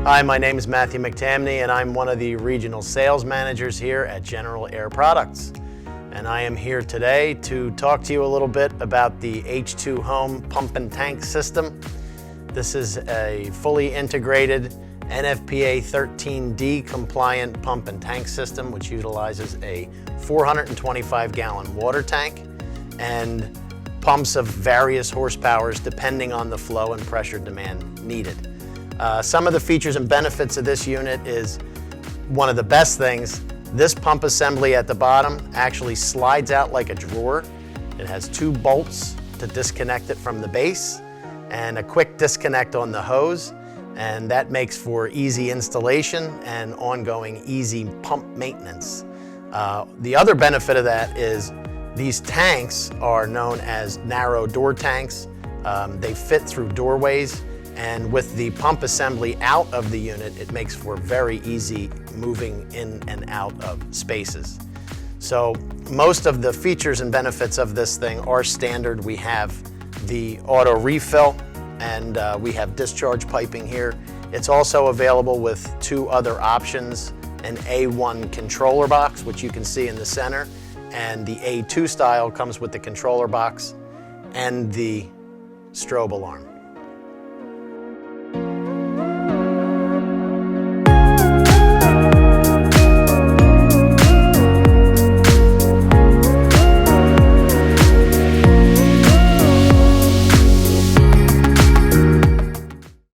Hi, my name is Matthew McTamney and I'm one of the regional sales managers here at General Air Products. And I am here today to talk to you a little bit about the H2hOme pump and tank system. This is a fully integrated NFPA 13D compliant pump and tank system which utilizes a 425-gallon water tank and pumps of various horsepowers depending on the flow and pressure demand needed. Some of the features and benefits of this unit is one of the best things. This pump assembly at the bottom actually slides out like a drawer. It has 2 bolts to disconnect it from the base and a quick disconnect on the hose, and that makes for easy installation and ongoing easy pump maintenance. The other benefit of that is these tanks are known as narrow door tanks. They fit through doorways, and with the pump assembly out of the unit, it makes for very easy moving in and out of spaces. So most of the features and benefits of this thing are standard. We have the auto refill and we have discharge piping here. It's also available with 2 other options, an A1 controller box, which you can see in the center, and the A2 style comes with the controller box and the strobe alarm.